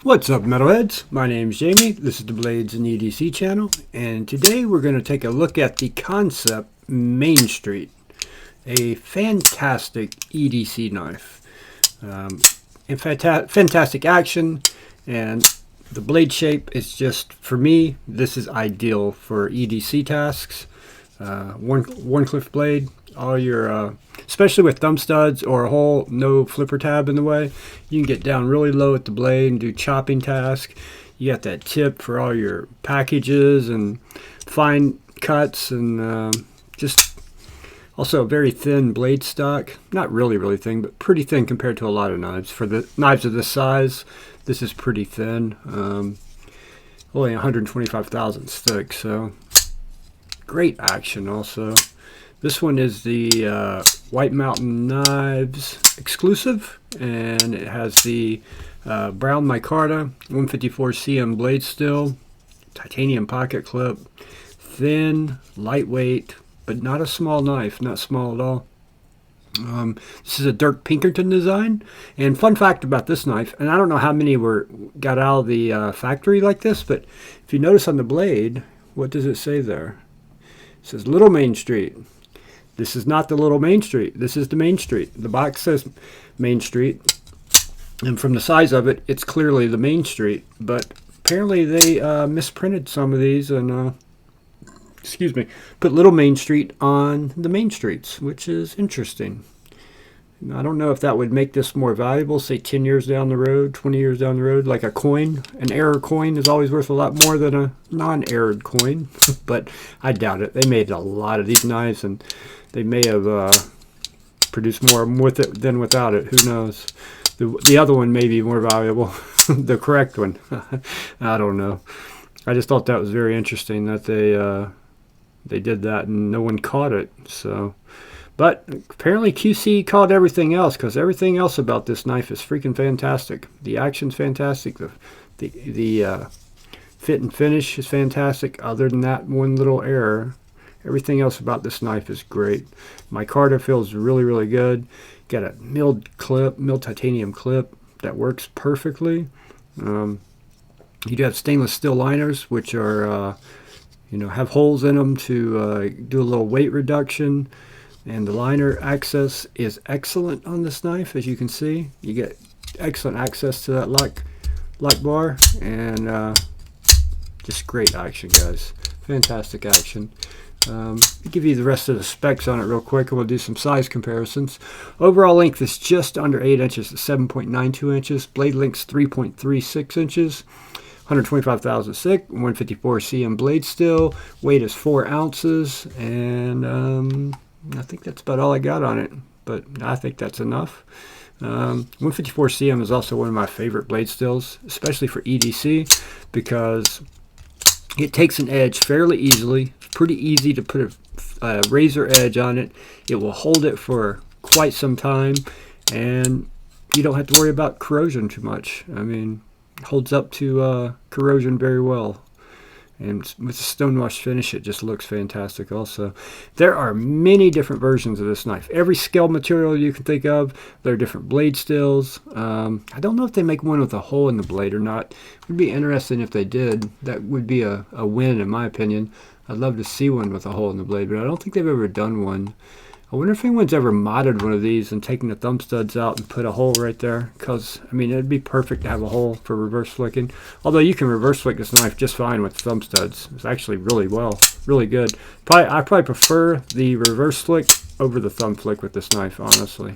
What's up, metalheads? My name's Jamie. This is the Blades and EDC channel, and today we're going to take a look at the Kansept Main Street, a fantastic EDC knife. And fantastic action, and the blade shape is just, for me, this is ideal for EDC tasks. One cliff blade, all your especially with thumb studs or a hole, no flipper tab in the way, you can get down really low at the blade and do chopping task. You got that tip for all your packages and fine cuts, and just also a very thin blade stock. Not really thin, but pretty thin compared to a lot of knives. For the knives of this size, this is pretty thin. Only 125 thousandths thick, so great action also. This one is the White Mountain Knives exclusive, and it has the brown micarta, 154 cm blade steel, titanium pocket clip, thin, lightweight, but not a small knife, not small at all. This is a Dirk Pinkerton design, and fun fact about this knife, and I don't know how many got out of the factory like this, but if you notice on the blade, what does it say there? It says Little Main Street. This is not the Little Main Street. This is the Main Street. The box says Main Street, and from the size of it, it's clearly the Main Street. But apparently they misprinted some of these and, excuse me, put Little Main Street on the main streets, which is interesting. I don't know if that would make this more valuable, say 10 years down the road, 20 years down the road, like a coin. An error coin is always worth a lot more than a non-errored coin, but I doubt it. They made a lot of these knives, and they may have produced more with it than without it. Who knows? The other one may be more valuable, the correct one. I don't know. I just thought that was very interesting that they did that and no one caught it. So. But apparently QC caught everything else, because everything else about this knife is freaking fantastic. The action's fantastic. The fit and finish is fantastic. Other than that one little error, everything else about this knife is great. Micarta feels really good. Got a milled titanium clip that works perfectly. You do have stainless steel liners, which are have holes in them to do a little weight reduction. And the liner access is excellent on this knife, as you can see. You get excellent access to that lock bar, and just great action, guys. Fantastic action. I'll give you the rest of the specs on it real quick, and we'll do some size comparisons. Overall length is just under 8 inches at 7.92 inches. Blade length's 3.36 inches. 125 thousandths thick, 154 cm blade steel. Weight is 4 ounces, and I think that's about all I got on it, but I think that's enough. 154 cm is also one of my favorite blade steels, especially for EDC, because it takes an edge fairly easily. It's pretty easy to put a razor edge on it. It will hold it for quite some time, and you don't have to worry about corrosion too much. I mean, it holds up to corrosion very well. And with the stonewash finish, it just looks fantastic also. There are many different versions of this knife. Every scale material you can think of. There are different blade steels. I don't know if they make one with a hole in the blade or not. It would be interesting if they did. That would be a win, in my opinion. I'd love to see one with a hole in the blade, but I don't think they've ever done one. I wonder if anyone's ever modded one of these and taken the thumb studs out and put a hole right there. Because, I mean, it'd be perfect to have a hole for reverse flicking. Although you can reverse flick this knife just fine with thumb studs. It's actually really good. I probably prefer the reverse flick over the thumb flick with this knife, honestly.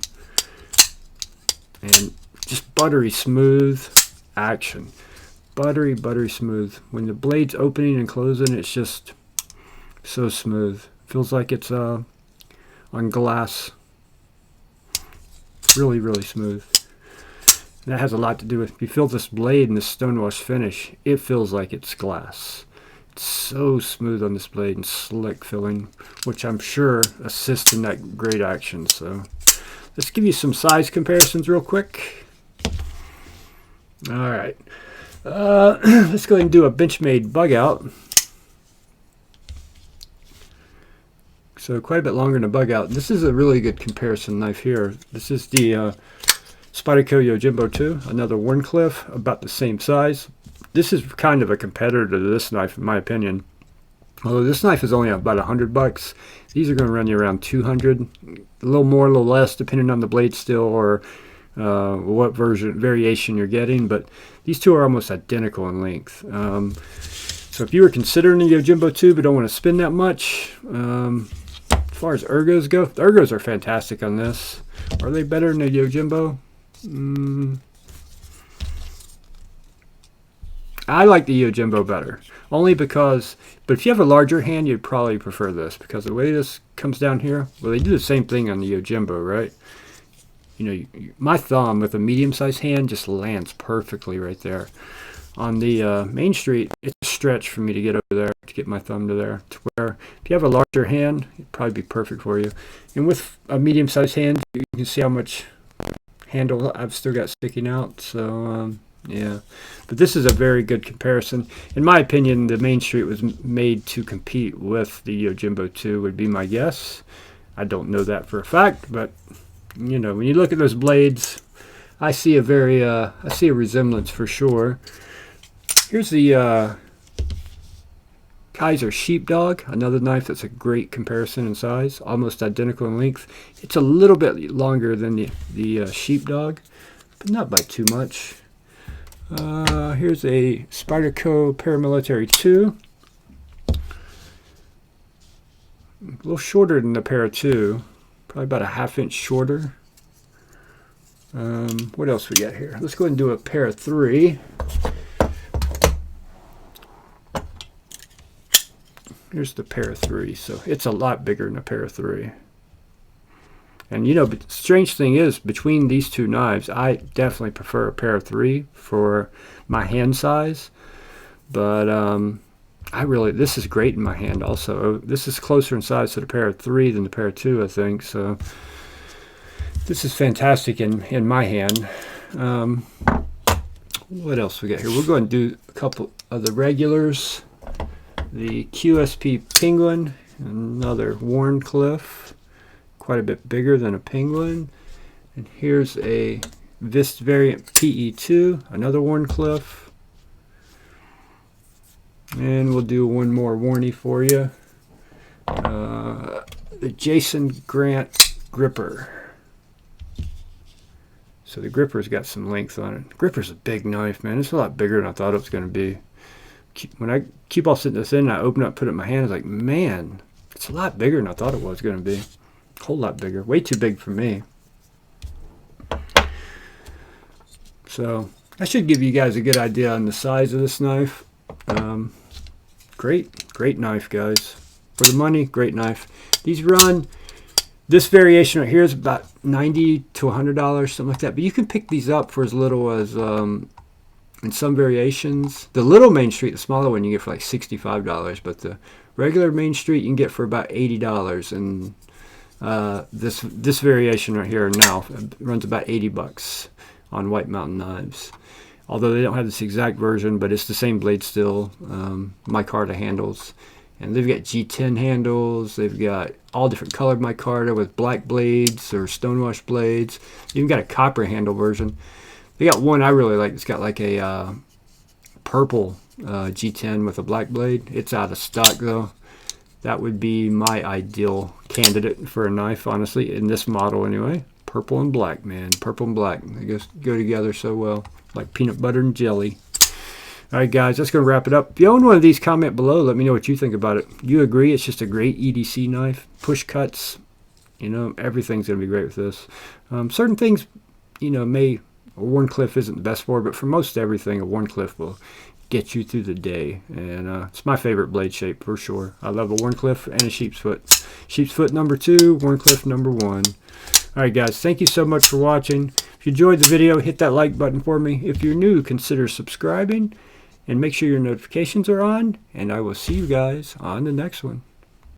And just buttery smooth action. Buttery smooth. When the blade's opening and closing, it's just so smooth. Feels like it's on glass. Really smooth. And that has a lot to do with, if you feel this blade and this stonewash finish, it feels like it's glass. It's so smooth on this blade and slick feeling, which I'm sure assists in that great action. So let's give you some size comparisons real quick. Alright, let's go ahead and do a Benchmade bug out. So quite a bit longer than a bug out. This is a really good comparison knife here. This is the Spyderco Yojimbo 2, another Wharncliffe, about the same size. This is kind of a competitor to this knife in my opinion. Although this knife is only about $100, these are going to run you around 200, a little more, a little less, depending on the blade steel or what variation you're getting. But these two are almost identical in length. So if you were considering the Yojimbo 2 but don't want to spend that much, as far as ergos go, the ergos are fantastic on this. Are they better than the Yojimbo? I like the Yojimbo better, only because, but if you have a larger hand, you'd probably prefer this, because the way this comes down here, well, they do the same thing on the Yojimbo, right? You know, my thumb with a medium-sized hand just lands perfectly right there. On the Main Street, it's a stretch for me to get over there, to get my thumb to there, to where if you have a larger hand, it'd probably be perfect for you. And with a medium-sized hand, you can see how much handle I've still got sticking out, so yeah. But this is a very good comparison. In my opinion, the Main Street was made to compete with the Yojimbo 2, would be my guess. I don't know that for a fact, but you know, when you look at those blades, I see a resemblance for sure. Here's the Kaiser Sheepdog, another knife that's a great comparison in size, almost identical in length. It's a little bit longer than the Sheepdog, but not by too much. Here's a Spyderco Paramilitary 2. A little shorter than the Para 2, probably about a ½ inch shorter. What else we got here? Let's go ahead and do a Para 3. Here's the Para 3, so it's a lot bigger than a Para 3. And you know, the strange thing is, between these two knives, I definitely prefer a Para 3 for my hand size. But this is great in my hand also. This is closer in size to the Para 3 than the Para 2, I think. So this is fantastic in my hand. What else we got here? We'll go and do a couple of the regulars. The QSP Penguin, another Wharncliffe, quite a bit bigger than a Penguin. And here's a Vist variant PE2, another Wharncliffe. And we'll do one more Warney for you. The Jason Grant Gripper. So the gripper's got some length on it. Gripper's a big knife, man. It's a lot bigger than I thought it was going to be. When I keep all sitting this in, I open up, put it in my hand, I was like, man, it's a lot bigger than I thought it was going to be. A whole lot bigger. Way too big for me. So I should give you guys a good idea on the size of this knife. Great knife, guys. For the money, great knife. These run, this variation right here is about $90 to $100, something like that. But you can pick these up for as little as, in some variations. The little Main Street, the smaller one, you get for like $65. But the regular Main Street, you can get for about $80. And this variation right here now runs about $80 on White Mountain knives. Although they don't have this exact version, but it's the same blade steel, micarta handles. And they've got G10 handles. They've got all different colored micarta with black blades or stonewash blades. Even got a copper handle version. They got one I really like. It's got like a purple G10 with a black blade. It's out of stock though. That would be my ideal candidate for a knife, honestly, in this model anyway. Purple and black, man. Purple and black. They go together so well. Like peanut butter and jelly. Alright guys, that's going to wrap it up. If you own one of these, comment below. Let me know what you think about it. You agree it's just a great EDC knife? Push cuts, you know, everything's going to be great with this. Certain things, you know, a Wharncliffe isn't the best for, but for most everything, a Wharncliffe will get you through the day. And it's my favorite blade shape for sure. I love a Wharncliffe and a sheep's foot. Sheep's foot number 2, Wharncliffe number 1. Alright guys, thank you so much for watching. If you enjoyed the video, hit that like button for me. If you're new, consider subscribing. And make sure your notifications are on. And I will see you guys on the next one.